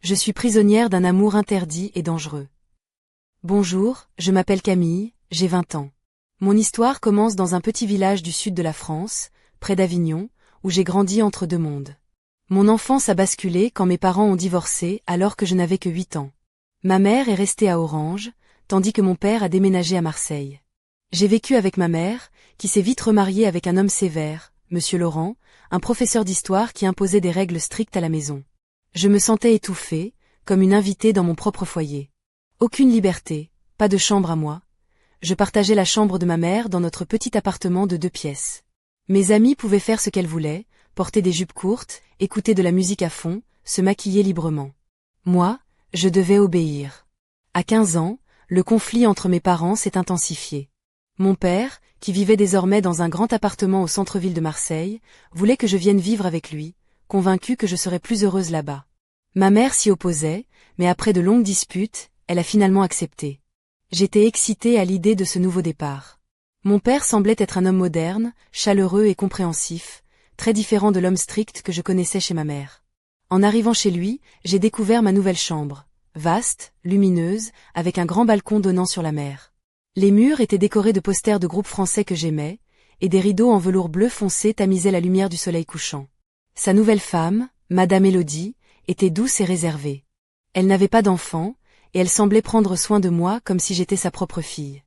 Je suis prisonnière d'un amour interdit et dangereux. Bonjour, je m'appelle Camille, j'ai 20 ans. Mon histoire commence dans un petit village du sud de la France, près d'Avignon, où j'ai grandi entre deux mondes. Mon enfance a basculé quand mes parents ont divorcé alors que je n'avais que 8 ans. Ma mère est restée à Orange, tandis que mon père a déménagé à Marseille. J'ai vécu avec ma mère, qui s'est vite remariée avec un homme sévère, Monsieur Laurent, un professeur d'histoire qui imposait des règles strictes à la maison. Je me sentais étouffée, comme une invitée dans mon propre foyer. Aucune liberté, pas de chambre à moi. Je partageais la chambre de ma mère dans notre petit appartement de 2 pièces. Mes amies pouvaient faire ce qu'elles voulaient, porter des jupes courtes, écouter de la musique à fond, se maquiller librement. Moi, je devais obéir. À 15 ans, le conflit entre mes parents s'est intensifié. Mon père, qui vivait désormais dans un grand appartement au centre-ville de Marseille, voulait que je vienne vivre avec lui, convaincu que je serais plus heureuse là-bas. Ma mère s'y opposait, mais après de longues disputes, elle a finalement accepté. J'étais excitée à l'idée de ce nouveau départ. Mon père semblait être un homme moderne, chaleureux et compréhensif, très différent de l'homme strict que je connaissais chez ma mère. En arrivant chez lui, j'ai découvert ma nouvelle chambre, vaste, lumineuse, avec un grand balcon donnant sur la mer. Les murs étaient décorés de posters de groupes français que j'aimais, et des rideaux en velours bleu foncé tamisaient la lumière du soleil couchant. Sa nouvelle femme, Madame Élodie, était douce et réservée. Elle n'avait pas d'enfant, et elle semblait prendre soin de moi comme si j'étais sa propre fille.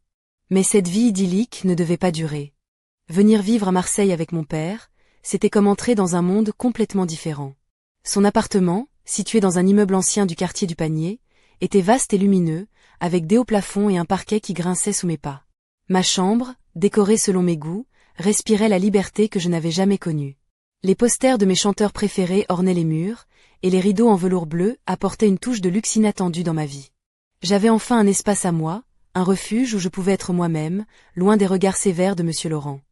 Mais cette vie idyllique ne devait pas durer. Venir vivre à Marseille avec mon père, c'était comme entrer dans un monde complètement différent. Son appartement, situé dans un immeuble ancien du quartier du Panier, était vaste et lumineux, avec des hauts plafonds et un parquet qui grinçait sous mes pas. Ma chambre, décorée selon mes goûts, respirait la liberté que je n'avais jamais connue. Les posters de mes chanteurs préférés ornaient les murs, et les rideaux en velours bleu apportaient une touche de luxe inattendue dans ma vie. J'avais enfin un espace à moi, un refuge où je pouvais être moi-même, loin des regards sévères de Monsieur Laurent.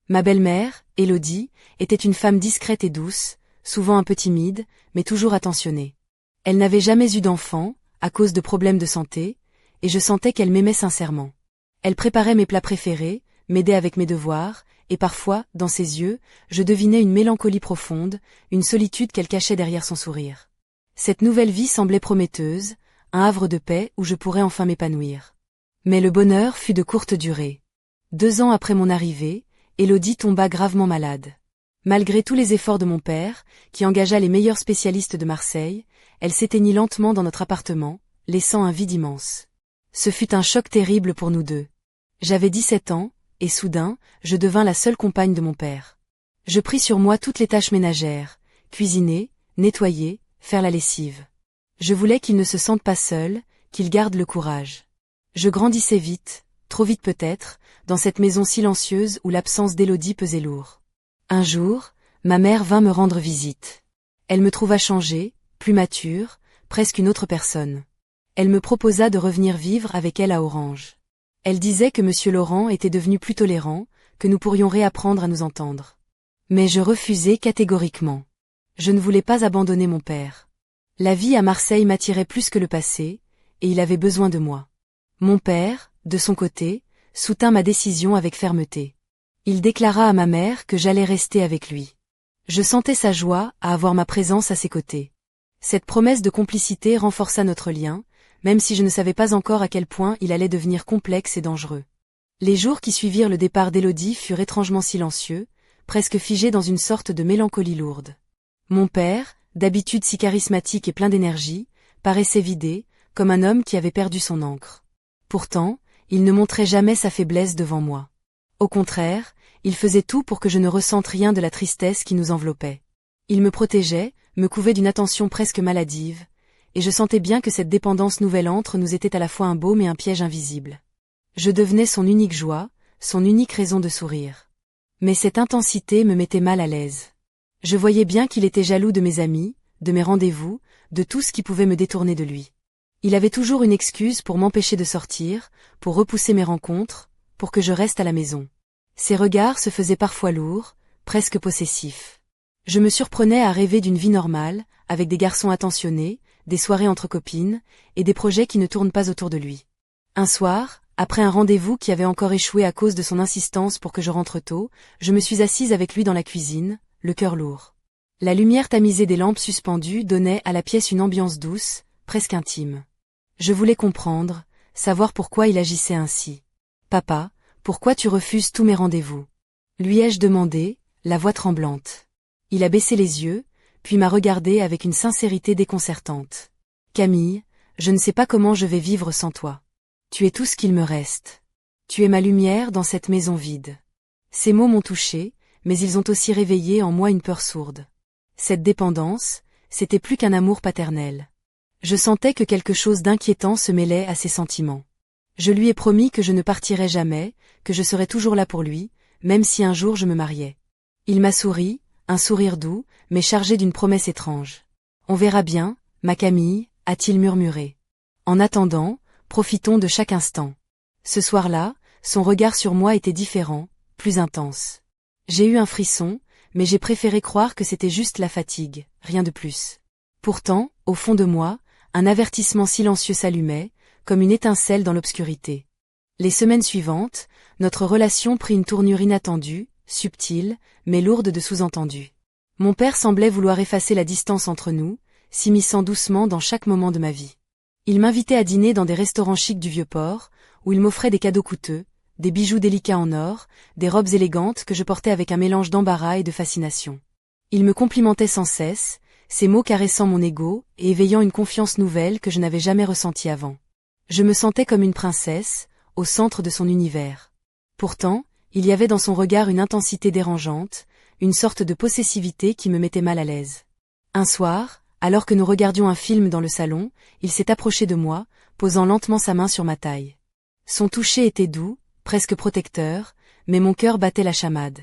Ma belle-mère, Élodie, était une femme discrète et douce, souvent un peu timide, mais toujours attentionnée. Elle n'avait jamais eu d'enfant, à cause de problèmes de santé, et je sentais qu'elle m'aimait sincèrement. Elle préparait mes plats préférés, m'aidait avec mes devoirs, et parfois, dans ses yeux, je devinais une mélancolie profonde, une solitude qu'elle cachait derrière son sourire. Cette nouvelle vie semblait prometteuse, un havre de paix où je pourrais enfin m'épanouir. Mais le bonheur fut de courte durée. 2 ans après mon arrivée, Élodie tomba gravement malade. Malgré tous les efforts de mon père, qui engagea les meilleurs spécialistes de Marseille, elle s'éteignit lentement dans notre appartement, laissant un vide immense. Ce fut un choc terrible pour nous deux. J'avais 17 ans, et soudain, je devins la seule compagne de mon père. Je pris sur moi toutes les tâches ménagères, cuisiner, nettoyer, faire la lessive. Je voulais qu'il ne se sente pas seul, qu'il garde le courage. Je grandissais vite, trop vite peut-être, dans cette maison silencieuse où l'absence d'Élodie pesait lourd. Un jour, ma mère vint me rendre visite. Elle me trouva changée, plus mature, presque une autre personne. Elle me proposa de revenir vivre avec elle à Orange. Elle disait que Monsieur Laurent était devenu plus tolérant, que nous pourrions réapprendre à nous entendre. Mais je refusai catégoriquement. Je ne voulais pas abandonner mon père. La vie à Marseille m'attirait plus que le passé, et il avait besoin de moi. Mon père, de son côté, soutint ma décision avec fermeté. Il déclara à ma mère que j'allais rester avec lui. Je sentais sa joie à avoir ma présence à ses côtés. Cette promesse de complicité renforça notre lien, même si je ne savais pas encore à quel point il allait devenir complexe et dangereux. Les jours qui suivirent le départ d'Élodie furent étrangement silencieux, presque figés dans une sorte de mélancolie lourde. Mon père, d'habitude si charismatique et plein d'énergie, paraissait vidé, comme un homme qui avait perdu son ancre. Pourtant, il ne montrait jamais sa faiblesse devant moi. Au contraire, il faisait tout pour que je ne ressente rien de la tristesse qui nous enveloppait. Il me protégeait, me couvait d'une attention presque maladive, et je sentais bien que cette dépendance nouvelle entre nous était à la fois un baume et un piège invisible. Je devenais son unique joie, son unique raison de sourire. Mais cette intensité me mettait mal à l'aise. Je voyais bien qu'il était jaloux de mes amis, de mes rendez-vous, de tout ce qui pouvait me détourner de lui. Il avait toujours une excuse pour m'empêcher de sortir, pour repousser mes rencontres, pour que je reste à la maison. Ses regards se faisaient parfois lourds, presque possessifs. Je me surprenais à rêver d'une vie normale, avec des garçons attentionnés, des soirées entre copines, et des projets qui ne tournent pas autour de lui. Un soir, après un rendez-vous qui avait encore échoué à cause de son insistance pour que je rentre tôt, je me suis assise avec lui dans la cuisine, le cœur lourd. La lumière tamisée des lampes suspendues donnait à la pièce une ambiance douce, presque intime. Je voulais comprendre, savoir pourquoi il agissait ainsi. Papa, pourquoi tu refuses tous mes rendez-vous? Lui ai-je demandé, la voix tremblante. Il a baissé les yeux, puis m'a regardé avec une sincérité déconcertante. Camille, je ne sais pas comment je vais vivre sans toi. Tu es tout ce qu'il me reste. Tu es ma lumière dans cette maison vide. Ces mots m'ont touché, mais ils ont aussi réveillé en moi une peur sourde. Cette dépendance, c'était plus qu'un amour paternel. Je sentais que quelque chose d'inquiétant se mêlait à ses sentiments. Je lui ai promis que je ne partirais jamais, que je serais toujours là pour lui, même si un jour je me mariais. Il m'a souri, un sourire doux, mais chargé d'une promesse étrange. On verra bien, ma Camille, a-t-il murmuré. En attendant, profitons de chaque instant. Ce soir-là, son regard sur moi était différent, plus intense. J'ai eu un frisson, mais j'ai préféré croire que c'était juste la fatigue, rien de plus. Pourtant, au fond de moi, un avertissement silencieux s'allumait, comme une étincelle dans l'obscurité. Les semaines suivantes, notre relation prit une tournure inattendue, subtile, mais lourde de sous-entendus. Mon père semblait vouloir effacer la distance entre nous, s'immisçant doucement dans chaque moment de ma vie. Il m'invitait à dîner dans des restaurants chics du Vieux-Port, où il m'offrait des cadeaux coûteux, des bijoux délicats en or, des robes élégantes que je portais avec un mélange d'embarras et de fascination. Il me complimentait sans cesse, ses mots caressant mon ego et éveillant une confiance nouvelle que je n'avais jamais ressentie avant. Je me sentais comme une princesse, au centre de son univers. Pourtant, il y avait dans son regard une intensité dérangeante, une sorte de possessivité qui me mettait mal à l'aise. Un soir, alors que nous regardions un film dans le salon, il s'est approché de moi, posant lentement sa main sur ma taille. Son toucher était doux, presque protecteur, mais mon cœur battait la chamade.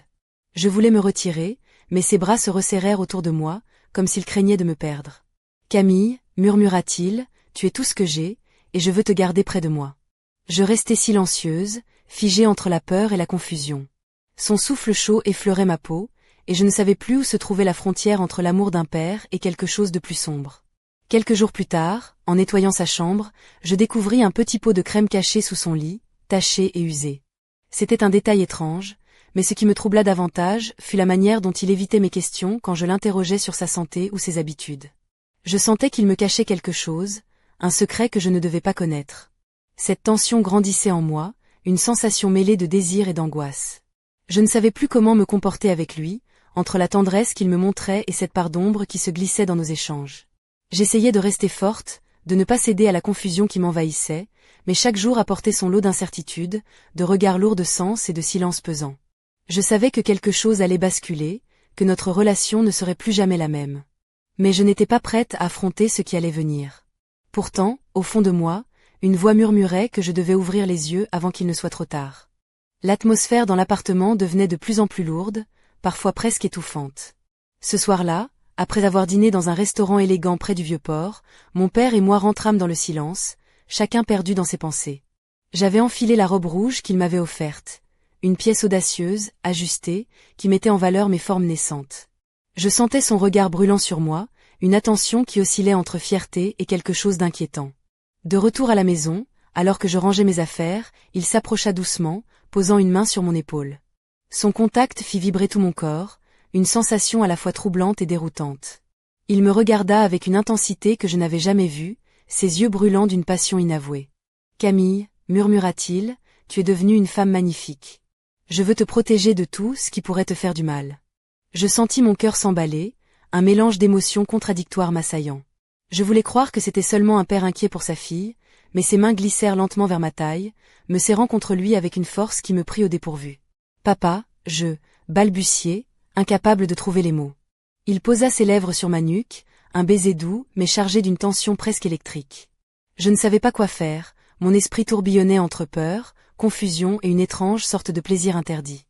Je voulais me retirer, mais ses bras se resserrèrent autour de moi, comme s'il craignait de me perdre. Camille, murmura-t-il, tu es tout ce que j'ai, et je veux te garder près de moi. Je restai silencieuse, figée entre la peur et la confusion. Son souffle chaud effleurait ma peau, et je ne savais plus où se trouvait la frontière entre l'amour d'un père et quelque chose de plus sombre. Quelques jours plus tard, en nettoyant sa chambre, je découvris un petit pot de crème caché sous son lit, taché et usé. C'était un détail étrange, mais ce qui me troubla davantage fut la manière dont il évitait mes questions quand je l'interrogeais sur sa santé ou ses habitudes. Je sentais qu'il me cachait quelque chose, un secret que je ne devais pas connaître. Cette tension grandissait en moi, une sensation mêlée de désir et d'angoisse. Je ne savais plus comment me comporter avec lui, entre la tendresse qu'il me montrait et cette part d'ombre qui se glissait dans nos échanges. J'essayais de rester forte, de ne pas céder à la confusion qui m'envahissait, mais chaque jour apportait son lot d'incertitudes, de regards lourds de sens et de silences pesants. Je savais que quelque chose allait basculer, que notre relation ne serait plus jamais la même. Mais je n'étais pas prête à affronter ce qui allait venir. Pourtant, au fond de moi, une voix murmurait que je devais ouvrir les yeux avant qu'il ne soit trop tard. L'atmosphère dans l'appartement devenait de plus en plus lourde, parfois presque étouffante. Ce soir-là, après avoir dîné dans un restaurant élégant près du Vieux-Port, mon père et moi rentrâmes dans le silence, chacun perdu dans ses pensées. J'avais enfilé la robe rouge qu'il m'avait offerte, une pièce audacieuse, ajustée, qui mettait en valeur mes formes naissantes. Je sentais son regard brûlant sur moi, une attention qui oscillait entre fierté et quelque chose d'inquiétant. De retour à la maison, alors que je rangeais mes affaires, il s'approcha doucement, posant une main sur mon épaule. Son contact fit vibrer tout mon corps, une sensation à la fois troublante et déroutante. Il me regarda avec une intensité que je n'avais jamais vue, ses yeux brûlants d'une passion inavouée. « Camille, murmura-t-il, tu es devenue une femme magnifique. Je veux te protéger de tout ce qui pourrait te faire du mal. » Je sentis mon cœur s'emballer, un mélange d'émotions contradictoires m'assaillant. Je voulais croire que c'était seulement un père inquiet pour sa fille, mais ses mains glissèrent lentement vers ma taille, me serrant contre lui avec une force qui me prit au dépourvu. « Papa, je balbutiai, incapable de trouver les mots. Il posa ses lèvres sur ma nuque, un baiser doux mais chargé d'une tension presque électrique. Je ne savais pas quoi faire, mon esprit tourbillonnait entre peur, confusion et une étrange sorte de plaisir interdit.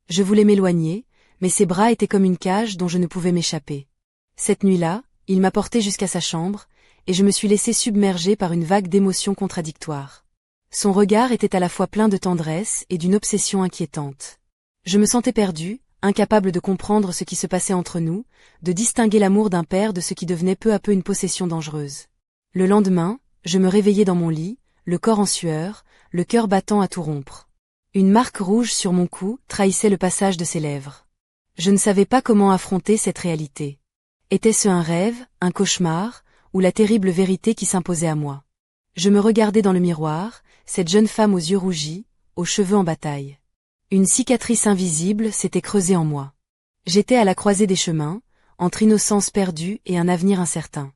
Je voulais m'éloigner, mais ses bras étaient comme une cage dont je ne pouvais m'échapper. Cette nuit-là, il m'a porté jusqu'à sa chambre, et je me suis laissé submerger par une vague d'émotions contradictoires. Son regard était à la fois plein de tendresse et d'une obsession inquiétante. Je me sentais perdue, incapable de comprendre ce qui se passait entre nous, de distinguer l'amour d'un père de ce qui devenait peu à peu une possession dangereuse. Le lendemain, je me réveillai dans mon lit, le corps en sueur, le cœur battant à tout rompre. Une marque rouge sur mon cou trahissait le passage de ses lèvres. Je ne savais pas comment affronter cette réalité. Était-ce un rêve, un cauchemar, ou la terrible vérité qui s'imposait à moi? Je me regardais dans le miroir, cette jeune femme aux yeux rougis, aux cheveux en bataille. Une cicatrice invisible s'était creusée en moi. J'étais à la croisée des chemins, entre innocence perdue et un avenir incertain.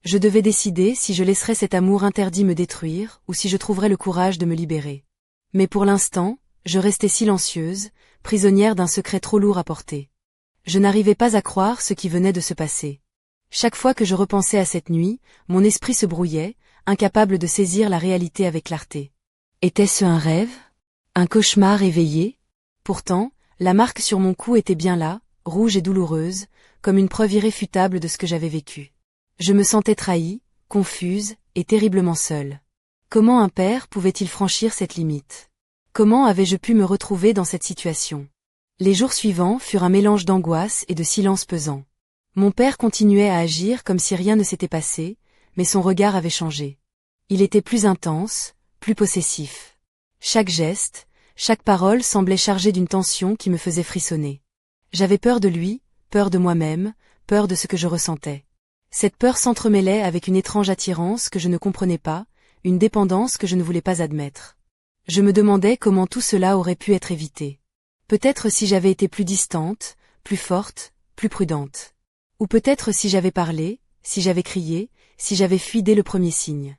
Je devais décider si je laisserais cet amour interdit me détruire ou si je trouverais le courage de me libérer. Mais pour l'instant, je restais silencieuse, prisonnière d'un secret trop lourd à porter. Je n'arrivais pas à croire ce qui venait de se passer. Chaque fois que je repensais à cette nuit, mon esprit se brouillait, incapable de saisir la réalité avec clarté. Était-ce un rêve? Un cauchemar éveillé? Pourtant, la marque sur mon cou était bien là, rouge et douloureuse, comme une preuve irréfutable de ce que j'avais vécu. Je me sentais trahie, confuse, et terriblement seule. Comment un père pouvait-il franchir cette limite? Comment avais-je pu me retrouver dans cette situation? Les jours suivants furent un mélange d'angoisse et de silence pesant. Mon père continuait à agir comme si rien ne s'était passé, mais son regard avait changé. Il était plus intense, plus possessif. Chaque geste, chaque parole semblait chargée d'une tension qui me faisait frissonner. J'avais peur de lui, peur de moi-même, peur de ce que je ressentais. Cette peur s'entremêlait avec une étrange attirance que je ne comprenais pas, une dépendance que je ne voulais pas admettre. Je me demandais comment tout cela aurait pu être évité. Peut-être si j'avais été plus distante, plus forte, plus prudente. Ou peut-être si j'avais parlé, si j'avais crié, si j'avais fui dès le premier signe.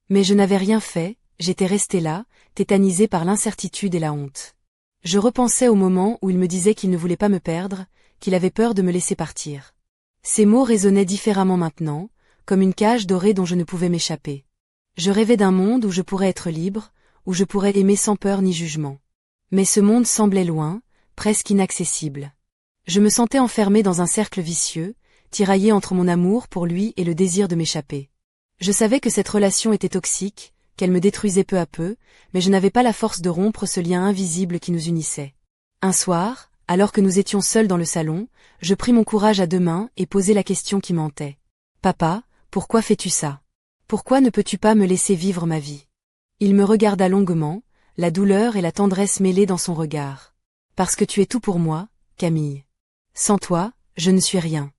Mais je n'avais rien fait, j'étais restée là, tétanisée par l'incertitude et la honte. Je repensais au moment où il me disait qu'il ne voulait pas me perdre, qu'il avait peur de me laisser partir. Ces mots résonnaient différemment maintenant, comme une cage dorée dont je ne pouvais m'échapper. Je rêvais d'un monde où je pourrais être libre, où je pourrais aimer sans peur ni jugement. Mais ce monde semblait loin, presque inaccessible. Je me sentais enfermée dans un cercle vicieux, tiraillée entre mon amour pour lui et le désir de m'échapper. Je savais que cette relation était toxique, qu'elle me détruisait peu à peu, mais je n'avais pas la force de rompre ce lien invisible qui nous unissait. Un soir, alors que nous étions seuls dans le salon, je pris mon courage à deux mains et posai la question qui m'hantait. « Papa, pourquoi fais-tu ça? Pourquoi ne peux-tu pas me laisser vivre ma vie ?» Il me regarda longuement, la douleur et la tendresse mêlées dans son regard. « Parce que tu es tout pour moi, Camille. Sans toi, je ne suis rien. »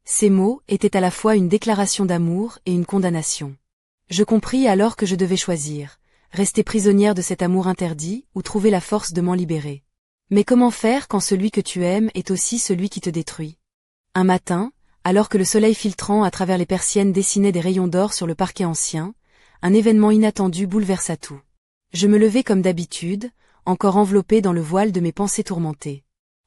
Ces mots étaient à la fois une déclaration d'amour et une condamnation. Je compris alors que je devais choisir, rester prisonnière de cet amour interdit ou trouver la force de m'en libérer. Mais comment faire quand celui que tu aimes est aussi celui qui te détruit? Un matin, alors que le soleil filtrant à travers les persiennes dessinait des rayons d'or sur le parquet ancien, un événement inattendu bouleversa tout. Je me levai comme d'habitude, encore enveloppée dans le voile de mes pensées tourmentées.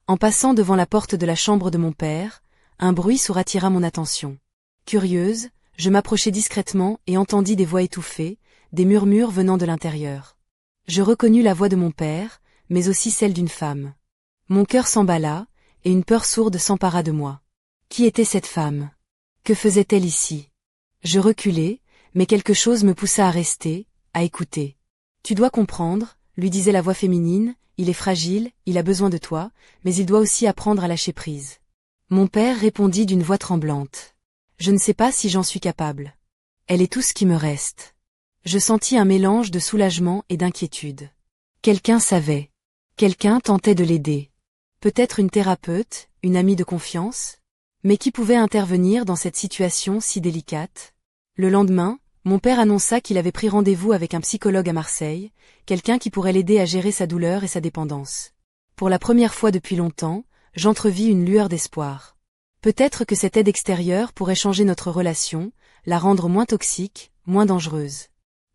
En passant devant la porte de la chambre de mon père, un bruit sourd attira mon attention. Curieuse, je m'approchai discrètement et entendis des voix étouffées, des murmures venant de l'intérieur. Je reconnus la voix de mon père, mais aussi celle d'une femme. Mon cœur s'emballa, et une peur sourde s'empara de moi. Qui était cette femme? Que faisait-elle ici? Je reculai, mais quelque chose me poussa à rester, à écouter. Tu dois comprendre, lui disait la voix féminine, il est fragile, il a besoin de toi, mais il doit aussi apprendre à lâcher prise. Mon père répondit d'une voix tremblante. Je ne sais pas si j'en suis capable. Elle est tout ce qui me reste. Je sentis un mélange de soulagement et d'inquiétude. Quelqu'un savait. Quelqu'un tentait de l'aider. Peut-être une thérapeute, une amie de confiance? Mais qui pouvait intervenir dans cette situation si délicate? Le lendemain, mon père annonça qu'il avait pris rendez-vous avec un psychologue à Marseille, quelqu'un qui pourrait l'aider à gérer sa douleur et sa dépendance. Pour la première fois depuis longtemps, j'entrevis une lueur d'espoir. Peut-être que cette aide extérieure pourrait changer notre relation, la rendre moins toxique, moins dangereuse.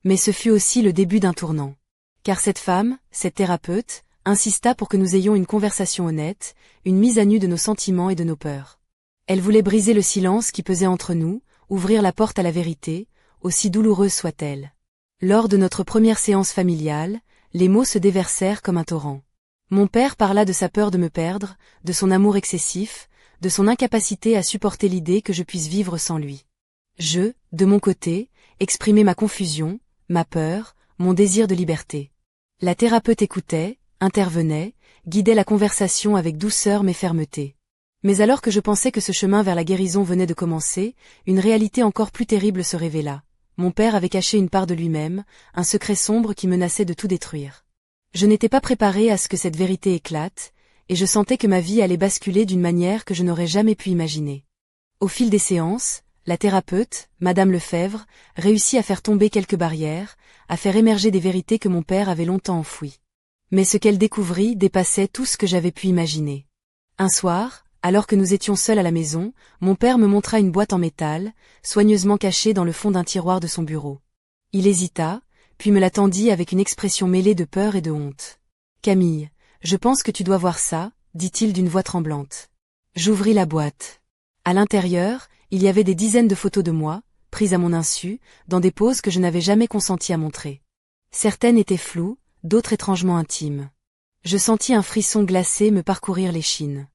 Mais ce fut aussi le début d'un tournant. Car cette femme, cette thérapeute, insista pour que nous ayons une conversation honnête, une mise à nu de nos sentiments et de nos peurs. Elle voulait briser le silence qui pesait entre nous, ouvrir la porte à la vérité, aussi douloureuse soit-elle. Lors de notre première séance familiale, les mots se déversèrent comme un torrent. Mon père parla de sa peur de me perdre, de son amour excessif, de son incapacité à supporter l'idée que je puisse vivre sans lui. Je, de mon côté, exprimais ma confusion, ma peur, mon désir de liberté. La thérapeute écoutait, intervenait, guidait la conversation avec douceur mais fermeté. Mais alors que je pensais que ce chemin vers la guérison venait de commencer, une réalité encore plus terrible se révéla. Mon père avait caché une part de lui-même, un secret sombre qui menaçait de tout détruire. Je n'étais pas préparée à ce que cette vérité éclate, et je sentais que ma vie allait basculer d'une manière que je n'aurais jamais pu imaginer. Au fil des séances, la thérapeute, Madame Lefebvre, réussit à faire tomber quelques barrières, à faire émerger des vérités que mon père avait longtemps enfouies. Mais ce qu'elle découvrit dépassait tout ce que j'avais pu imaginer. Un soir, alors que nous étions seuls à la maison, mon père me montra une boîte en métal, soigneusement cachée dans le fond d'un tiroir de son bureau. Il hésita, puis me la tendit avec une expression mêlée de peur et de honte. « Camille, je pense que tu dois voir ça, » dit-il d'une voix tremblante. J'ouvris la boîte. À l'intérieur, il y avait des dizaines de photos de moi, prises à mon insu, dans des poses que je n'avais jamais consenti à montrer. Certaines étaient floues, d'autres étrangement intimes. Je sentis un frisson glacé me parcourir l'échine.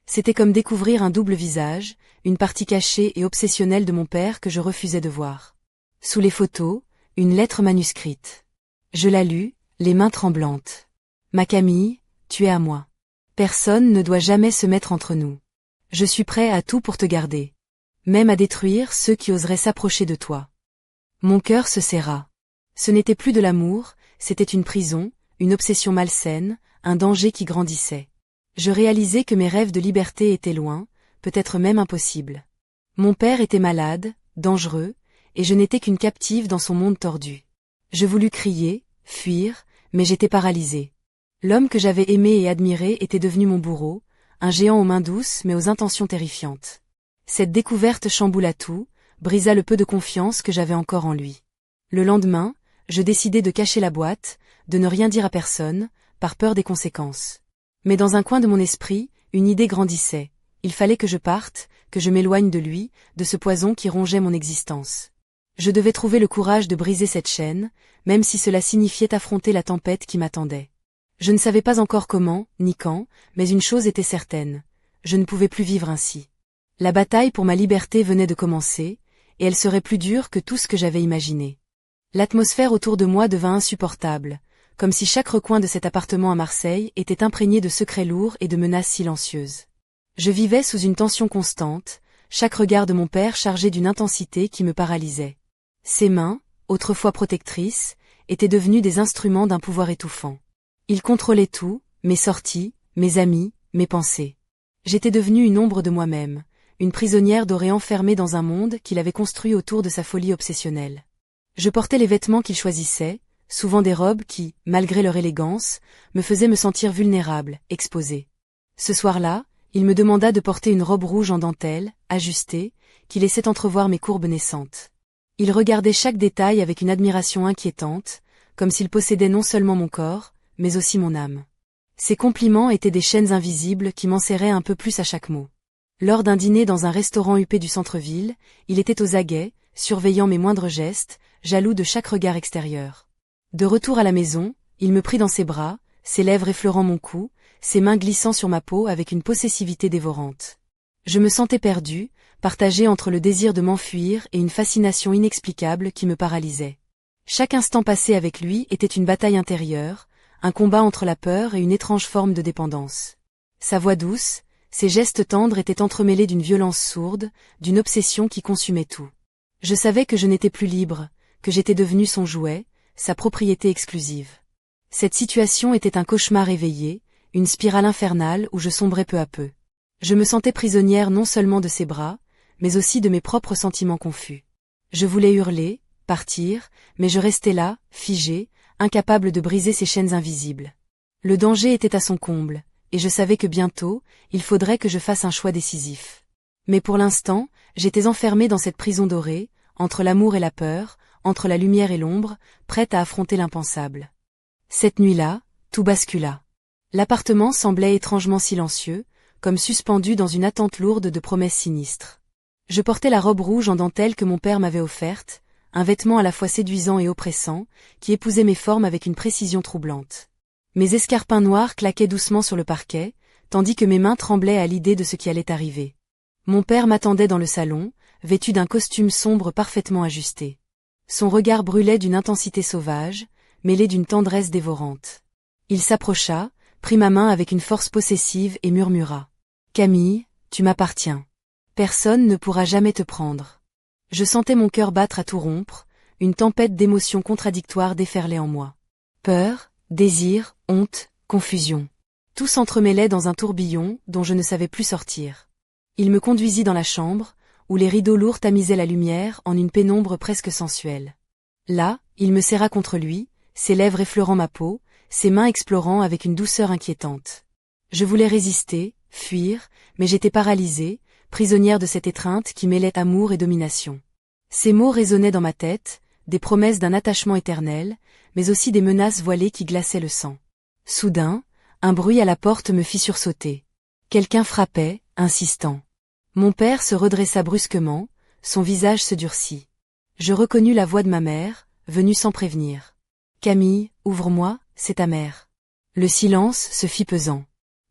C'était comme découvrir un double visage, une partie cachée et obsessionnelle de mon père que je refusais de voir. Sous les photos, une lettre manuscrite. Je la lus, les mains tremblantes. « Ma Camille, tu es à moi. Personne ne doit jamais se mettre entre nous. Je suis prêt à tout pour te garder. Même à détruire ceux qui oseraient s'approcher de toi. » Mon cœur se serra. Ce n'était plus de l'amour, c'était une prison, une obsession malsaine, un danger qui grandissait. Je réalisais que mes rêves de liberté étaient loin, peut-être même impossibles. Mon père était malade, dangereux, et je n'étais qu'une captive dans son monde tordu. Je voulus crier, fuir, mais j'étais paralysée. L'homme que j'avais aimé et admiré était devenu mon bourreau, un géant aux mains douces mais aux intentions terrifiantes. Cette découverte chamboula tout, brisa le peu de confiance que j'avais encore en lui. Le lendemain, je décidai de cacher la boîte, de ne rien dire à personne, par peur des conséquences. Mais dans un coin de mon esprit, une idée grandissait. Il fallait que je parte, que je m'éloigne de lui, de ce poison qui rongeait mon existence. Je devais trouver le courage de briser cette chaîne, même si cela signifiait affronter la tempête qui m'attendait. Je ne savais pas encore comment, ni quand, mais une chose était certaine. Je ne pouvais plus vivre ainsi. La bataille pour ma liberté venait de commencer, et elle serait plus dure que tout ce que j'avais imaginé. L'atmosphère autour de moi devint insupportable, comme si chaque recoin de cet appartement à Marseille était imprégné de secrets lourds et de menaces silencieuses. Je vivais sous une tension constante, chaque regard de mon père chargé d'une intensité qui me paralysait. Ses mains, autrefois protectrices, étaient devenues des instruments d'un pouvoir étouffant. Il contrôlait tout, mes sorties, mes amis, mes pensées. J'étais devenue une ombre de moi-même, une prisonnière dorée enfermée dans un monde qu'il avait construit autour de sa folie obsessionnelle. Je portais les vêtements qu'il choisissait, souvent des robes qui, malgré leur élégance, me faisaient me sentir vulnérable, exposée. Ce soir-là, il me demanda de porter une robe rouge en dentelle, ajustée, qui laissait entrevoir mes courbes naissantes. Il regardait chaque détail avec une admiration inquiétante, comme s'il possédait non seulement mon corps, mais aussi mon âme. Ses compliments étaient des chaînes invisibles qui m'enserraient un peu plus à chaque mot. Lors d'un dîner dans un restaurant huppé du centre-ville, il était aux aguets, surveillant mes moindres gestes, jaloux de chaque regard extérieur. De retour à la maison, il me prit dans ses bras, ses lèvres effleurant mon cou, ses mains glissant sur ma peau avec une possessivité dévorante. Je me sentais perdue, partagée entre le désir de m'enfuir et une fascination inexplicable qui me paralysait. Chaque instant passé avec lui était une bataille intérieure, un combat entre la peur et une étrange forme de dépendance. Sa voix douce, ses gestes tendres étaient entremêlés d'une violence sourde, d'une obsession qui consumait tout. Je savais que je n'étais plus libre, que j'étais devenue son jouet, sa propriété exclusive. Cette situation était un cauchemar éveillé, une spirale infernale où je sombrais peu à peu. Je me sentais prisonnière non seulement de ses bras, mais aussi de mes propres sentiments confus. Je voulais hurler, partir, mais je restais là, figée, incapable de briser ces chaînes invisibles. Le danger était à son comble, et je savais que bientôt, il faudrait que je fasse un choix décisif. Mais pour l'instant, j'étais enfermée dans cette prison dorée, entre l'amour et la peur, entre la lumière et l'ombre, prête à affronter l'impensable. Cette nuit-là, tout bascula. L'appartement semblait étrangement silencieux, comme suspendu dans une attente lourde de promesses sinistres. Je portais la robe rouge en dentelle que mon père m'avait offerte, un vêtement à la fois séduisant et oppressant, qui épousait mes formes avec une précision troublante. Mes escarpins noirs claquaient doucement sur le parquet, tandis que mes mains tremblaient à l'idée de ce qui allait arriver. Mon père m'attendait dans le salon, vêtu d'un costume sombre parfaitement ajusté. Son regard brûlait d'une intensité sauvage, mêlée d'une tendresse dévorante. Il s'approcha, prit ma main avec une force possessive et murmura. « Camille, tu m'appartiens. Personne ne pourra jamais te prendre. » Je sentais mon cœur battre à tout rompre, une tempête d'émotions contradictoires déferlait en moi. Peur, désir, honte, confusion. Tout s'entremêlait dans un tourbillon dont je ne savais plus sortir. Il me conduisit dans la chambre, où les rideaux lourds tamisaient la lumière en une pénombre presque sensuelle. Là, il me serra contre lui, ses lèvres effleurant ma peau, ses mains explorant avec une douceur inquiétante. Je voulais résister, fuir, mais j'étais paralysée, prisonnière de cette étreinte qui mêlait amour et domination. Ces mots résonnaient dans ma tête, des promesses d'un attachement éternel, mais aussi des menaces voilées qui glaçaient le sang. Soudain, un bruit à la porte me fit sursauter. Quelqu'un frappait, insistant. Mon père se redressa brusquement, son visage se durcit. Je reconnus la voix de ma mère, venue sans prévenir. « Camille, ouvre-moi, c'est ta mère. » Le silence se fit pesant.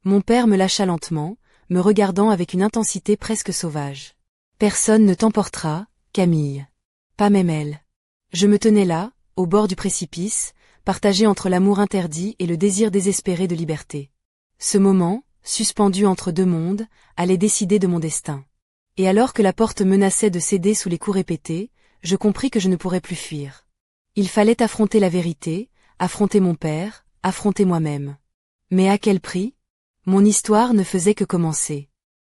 Mon père me lâcha lentement, me regardant avec une intensité presque sauvage. « Personne ne t'emportera, Camille. Pas même elle. » Je me tenais là, au bord du précipice, partagé entre l'amour interdit et le désir désespéré de liberté. Ce moment, suspendu entre deux mondes, allait décider de mon destin. Et alors que la porte menaçait de céder sous les coups répétés, je compris que je ne pourrais plus fuir. Il fallait affronter la vérité, affronter mon père, affronter moi-même. Mais à quel prix ? Mon histoire ne faisait que commencer.